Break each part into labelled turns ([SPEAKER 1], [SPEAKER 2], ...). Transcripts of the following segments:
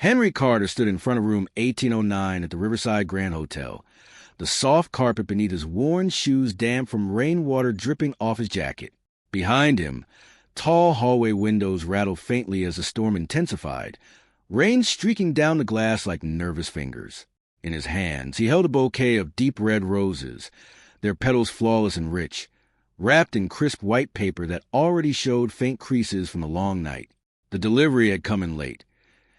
[SPEAKER 1] Henry Carter stood in front of room 1809 at the Riverside Grand Hotel, the soft carpet beneath his worn shoes damp from rainwater dripping off his jacket. Behind him, tall hallway windows rattled faintly as the storm intensified, rain streaking down the glass like nervous fingers. In his hands, he held a bouquet of deep red roses, their petals flawless and rich, wrapped in crisp white paper that already showed faint creases from the long night. The delivery had come in late,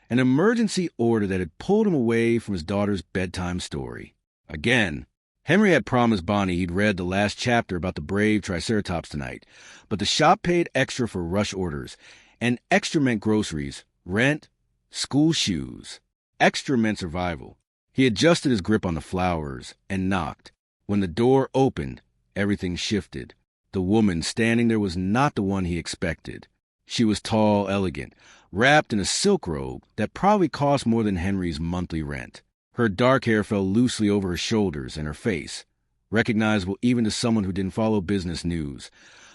[SPEAKER 1] an emergency order that had pulled him away from his daughter's bedtime story. Again, Henry had promised Bonnie he'd read the last chapter about the brave Triceratops tonight, but the shop paid extra for rush orders, and extra meant groceries, rent, school shoes. Extra meant survival. He adjusted his grip on the flowers and knocked. When the door opened, everything shifted. The woman standing there was not the one he expected. She was tall, elegant, wrapped in a silk robe that probably cost more than Henry's monthly rent. Her dark hair fell loosely over her shoulders, and her face, recognizable even to someone who didn't follow business news,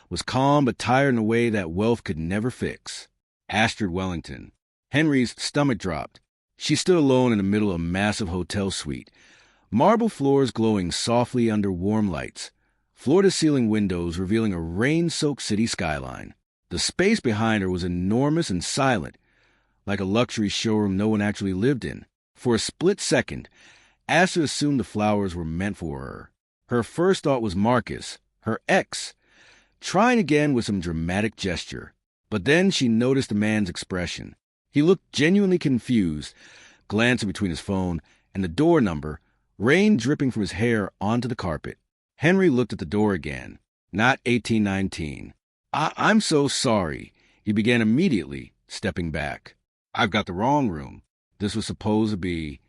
[SPEAKER 1] was calm but tired in a way that wealth could never fix. Astrid Wellington. Henry's stomach dropped. She stood alone in the middle of a massive hotel suite, marble floors glowing softly under warm lights, floor-to-ceiling windows revealing a rain-soaked city skyline. The space behind her was enormous and silent, like a luxury showroom no one actually lived in. For a split second, Astrid assumed the flowers were meant for her. Her first thought was Marcus, her ex, trying again with some dramatic gesture. But then she noticed the man's expression. He looked genuinely confused, glancing between his phone and the door number, rain dripping from his hair onto the carpet. Henry looked at the door again. Not 1819. I'm so sorry, he began immediately, stepping back. I've got the wrong room. This was supposed to be...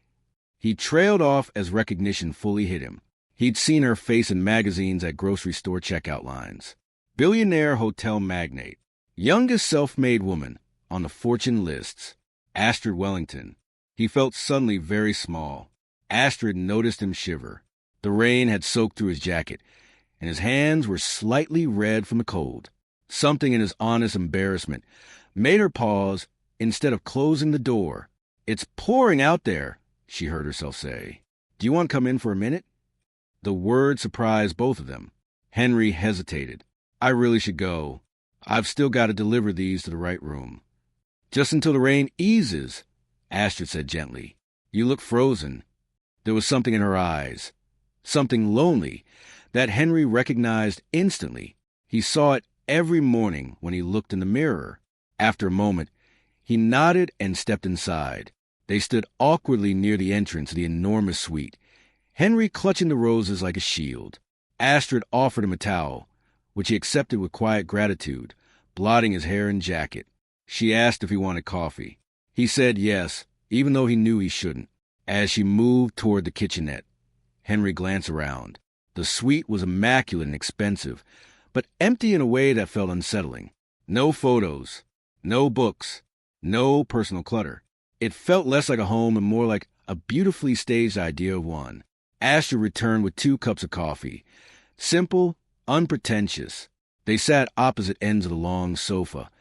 [SPEAKER 1] He trailed off as recognition fully hit him. He'd seen her face in magazines at grocery store checkout lines. Billionaire hotel magnate. Youngest self-made woman on the fortune lists. Astrid Wellington. He felt suddenly very small. Astrid noticed him shiver. The rain had soaked through his jacket, and his hands were slightly red from the cold. Something in his honest embarrassment made her pause instead of closing the door. "It's pouring out there," she heard herself say. "Do you want to come in for a minute?" The word surprised both of them. Henry hesitated. "I really should go. I've still got to deliver these to the right room." "Just until the rain eases," Astrid said gently. "You look frozen." There was something in her eyes, something lonely, that Henry recognized instantly. He saw it every morning when he looked in the mirror. After a moment, he nodded and stepped inside. They stood awkwardly near the entrance of the enormous suite, Henry clutching the roses like a shield. Astrid offered him a towel, which he accepted with quiet gratitude, blotting his hair and jacket. She asked if he wanted coffee. He said yes, even though he knew he shouldn't. As she moved toward the kitchenette, Henry glanced around. The suite was immaculate and expensive, but empty in a way that felt unsettling. No photos, no books, no personal clutter. It felt less like a home and more like a beautifully staged idea of one. Astrid returned with 2 cups of coffee. Simple, unpretentious. They sat opposite ends of the long sofa,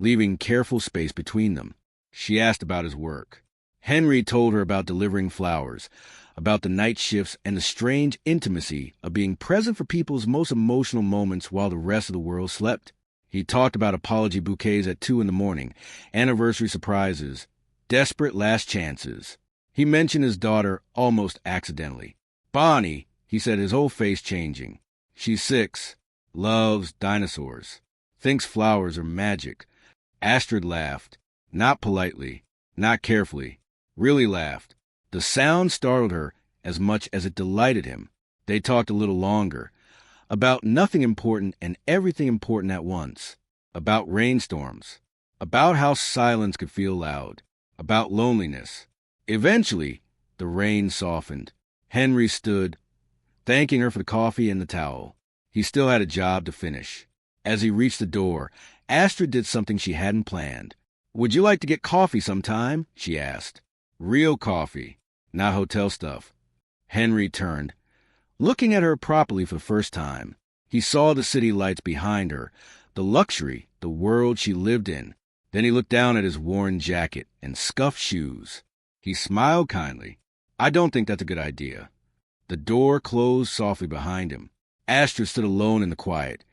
[SPEAKER 1] leaving careful space between them. She asked about his work. Henry told her about delivering flowers, about the night shifts and the strange intimacy of being present for people's most emotional moments while the rest of the world slept. He talked about apology bouquets at 2 a.m, anniversary surprises, desperate last chances. He mentioned his daughter almost accidentally. "Bonnie," he said, his whole face changing. "She's 6, loves dinosaurs, thinks flowers are magic." Astrid laughed, not politely, not carefully, really laughed. The sound startled her as much as it delighted him. They talked a little longer, about nothing important and everything important at once, about rainstorms, about how silence could feel loud, about loneliness. Eventually, the rain softened. Henry stood, thanking her for the coffee and the towel. He still had a job to finish. As he reached the door, Astrid did something she hadn't planned. "Would you like to get coffee sometime?" she asked. "Real coffee, not hotel stuff." Henry turned, looking at her properly for the first time. He saw the city lights behind her, the luxury, the world she lived in. Then he looked down at his worn jacket and scuffed shoes. He smiled kindly. I don't think that's a good idea. The door closed softly behind him. Astrid stood alone in the quiet,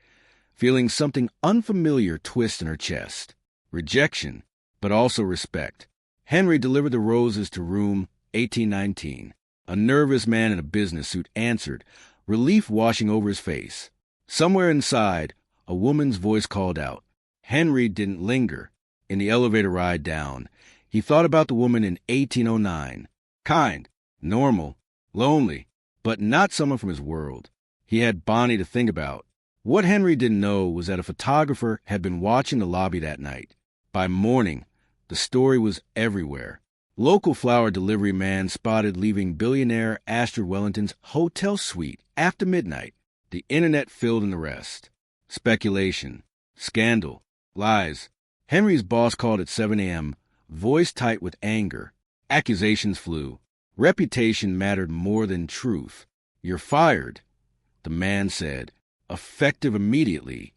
[SPEAKER 1] feeling something unfamiliar twist in her chest. Rejection, but also respect. Henry delivered the roses to room 1819. A nervous man in a business suit answered, relief washing over his face. Somewhere inside, a woman's voice called out. Henry didn't linger. In the elevator ride down, he thought about the woman in 1809. Kind, normal, lonely, but not someone from his world. He had Bonnie to think about. What Henry didn't know was that a photographer had been watching the lobby that night. By morning, the story was everywhere. Local flower delivery man spotted leaving billionaire Astrid Wellington's hotel suite after midnight. The internet filled in the rest. Speculation, scandal, lies. Henry's boss called at 7 a.m., voice tight with anger. Accusations flew. Reputation mattered more than truth. You're fired, the man said, effective immediately.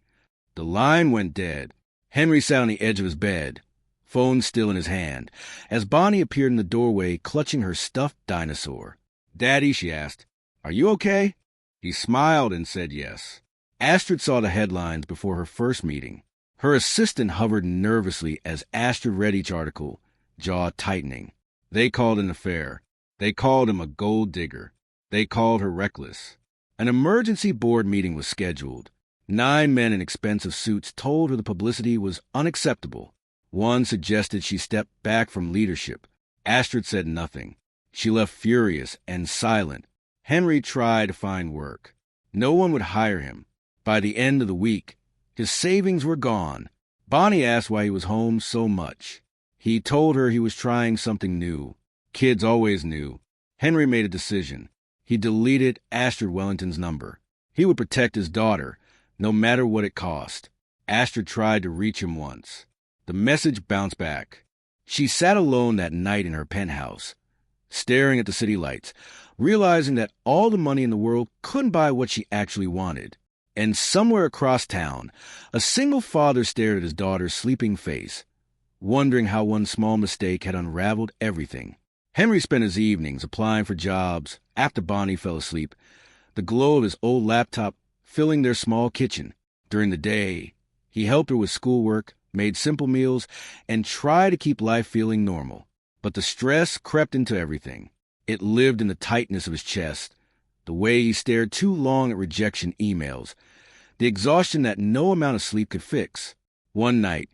[SPEAKER 1] The line went dead. Henry sat on the edge of his bed, phone still in his hand, as Bonnie appeared in the doorway clutching her stuffed dinosaur. Daddy, she asked, are you okay? He smiled and said yes. Astrid saw the headlines before her first meeting. Her assistant hovered nervously as Astrid read each article, jaw tightening. They called an affair. They called him a gold digger. They called her reckless. An emergency board meeting was scheduled. 9 men in expensive suits told her the publicity was unacceptable. One suggested she step back from leadership. Astrid said nothing. She left furious and silent. Henry tried to find work. No one would hire him. By the end of the week, his savings were gone. Bonnie asked why he was home so much. He told her he was trying something new. Kids always knew. Henry made a decision. He deleted Astrid Wellington's number. He would protect his daughter, no matter what it cost. Astrid tried to reach him once. The message bounced back. She sat alone that night in her penthouse, staring at the city lights, realizing that all the money in the world couldn't buy what she actually wanted. And somewhere across town, a single father stared at his daughter's sleeping face, wondering how one small mistake had unraveled everything. Henry spent his evenings applying for jobs after Bonnie fell asleep, the glow of his old laptop filling their small kitchen. During the day, he helped her with schoolwork, made simple meals, and tried to keep life feeling normal. But the stress crept into everything. It lived in the tightness of his chest, the way he stared too long at rejection emails, the exhaustion that no amount of sleep could fix. One night,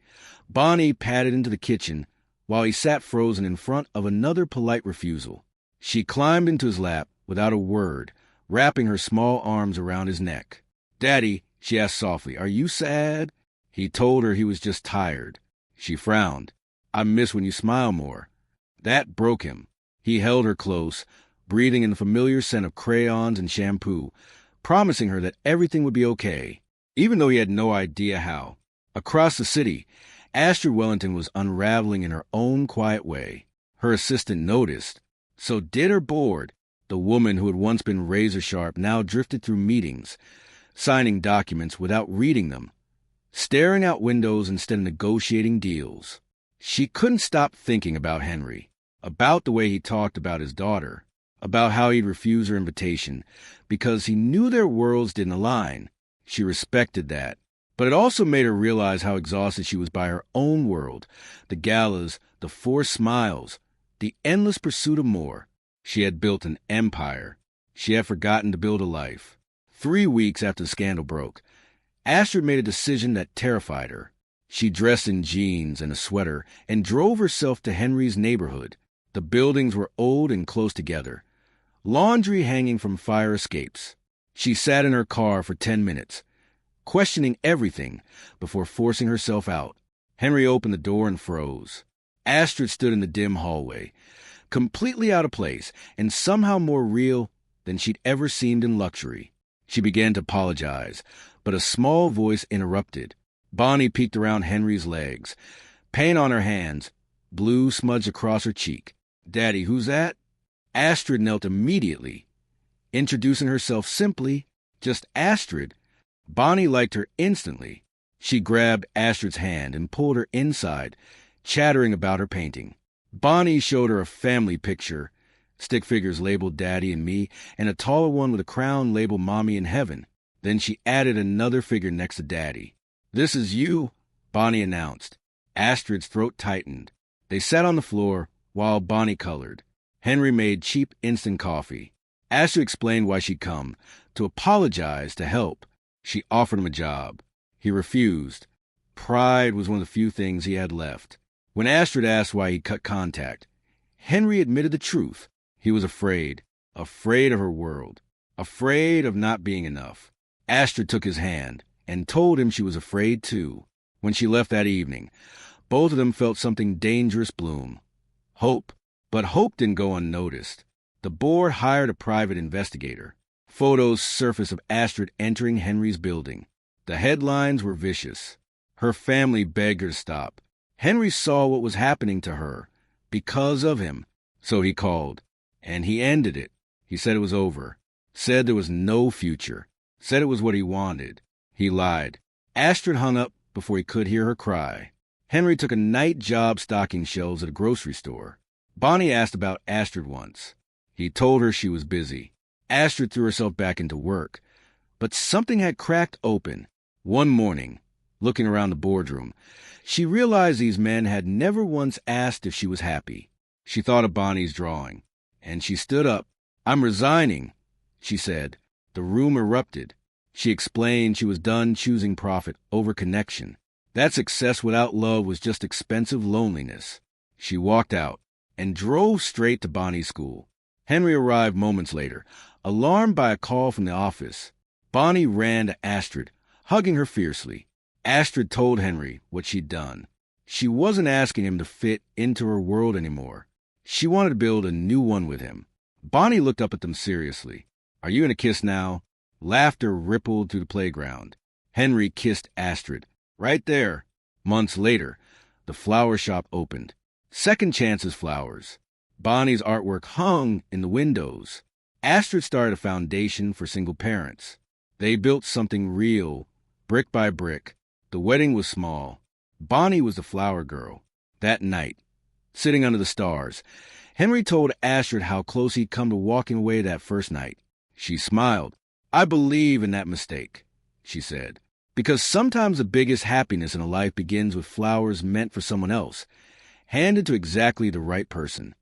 [SPEAKER 1] Bonnie padded into the kitchen while he sat frozen in front of another polite refusal. She climbed into his lap without a word, wrapping her small arms around his neck. Daddy, she asked softly, are you sad? He told her he was just tired. She frowned. I miss when you smile more. That broke him. He held her close, breathing in the familiar scent of crayons and shampoo, promising her that everything would be okay, even though he had no idea how. Across the city, Astrid Wellington was unraveling in her own quiet way. Her assistant noticed. So did her board. The woman who had once been razor-sharp now drifted through meetings, signing documents without reading them, staring out windows instead of negotiating deals. She couldn't stop thinking about Henry, about the way he talked about his daughter, about how he'd refuse her invitation because he knew their worlds didn't align. She respected that. But it also made her realize how exhausted she was by her own world, the galas, the forced smiles, the endless pursuit of more. She had built an empire. She had forgotten to build a life. 3 weeks after the scandal broke, Astrid made a decision that terrified her. She dressed in jeans and a sweater and drove herself to Henry's neighborhood. The buildings were old and close together, laundry hanging from fire escapes. She sat in her car for 10 minutes, questioning everything before forcing herself out. Henry opened the door and froze. Astrid stood in the dim hallway, completely out of place and somehow more real than she'd ever seemed in luxury. She began to apologize, but a small voice interrupted. Bonnie peeked around Henry's legs, paint on her hands, blue smudged across her cheek. Daddy, who's that? Astrid knelt immediately, introducing herself simply, just Astrid. Bonnie liked her instantly. She grabbed Astrid's hand and pulled her inside, chattering about her painting. Bonnie showed her a family picture, stick figures labeled Daddy and me, and a taller one with a crown labeled Mommy in Heaven. Then she added another figure next to Daddy. "This is you," Bonnie announced. Astrid's throat tightened. They sat on the floor while Bonnie colored. Henry made cheap instant coffee. Astrid explained why she'd come, to apologize, to help. She offered him a job. He refused. Pride was one of the few things he had left. When Astrid asked why he'd cut contact, Henry admitted the truth. He was afraid of her world, afraid of not being enough. Astrid took his hand and told him she was afraid too. When she left that evening, both of them felt something dangerous bloom. Hope. But hope didn't go unnoticed. The board hired a private investigator. Photos surfaced of Astrid entering Henry's building. The headlines were vicious. Her family begged her to stop. Henry saw what was happening to her because of him. So he called, and he ended it. He said it was over. Said there was no future. Said it was what he wanted. He lied. Astrid hung up before he could hear her cry. Henry took a night job stocking shelves at a grocery store. Bonnie asked about Astrid once. He told her she was busy. Astrid threw herself back into work. But something had cracked open. One morning, looking around the boardroom, she realized these men had never once asked if she was happy. She thought of Bonnie's drawing, and she stood up. "I'm resigning," she said. The room erupted. She explained she was done choosing profit over connection. That success without love was just expensive loneliness. She walked out and drove straight to Bonnie's school. Henry arrived moments later, alarmed by a call from the office. Bonnie ran to Astrid, hugging her fiercely. Astrid told Henry what she'd done. She wasn't asking him to fit into her world anymore. She wanted to build a new one with him. Bonnie looked up at them seriously. "Are you in a kiss now?" Laughter rippled through the playground. Henry kissed Astrid. Right there. Months later, the flower shop opened. Second Chances Flowers. Bonnie's artwork hung in the windows. Astrid started a foundation for single parents. They built something real, brick by brick. The wedding was small. Bonnie was the flower girl. That night, sitting under the stars, Henry told Astrid how close he'd come to walking away that first night. She smiled. "I believe in that mistake," she said, "because sometimes the biggest happiness in a life begins with flowers meant for someone else, handed to exactly the right person."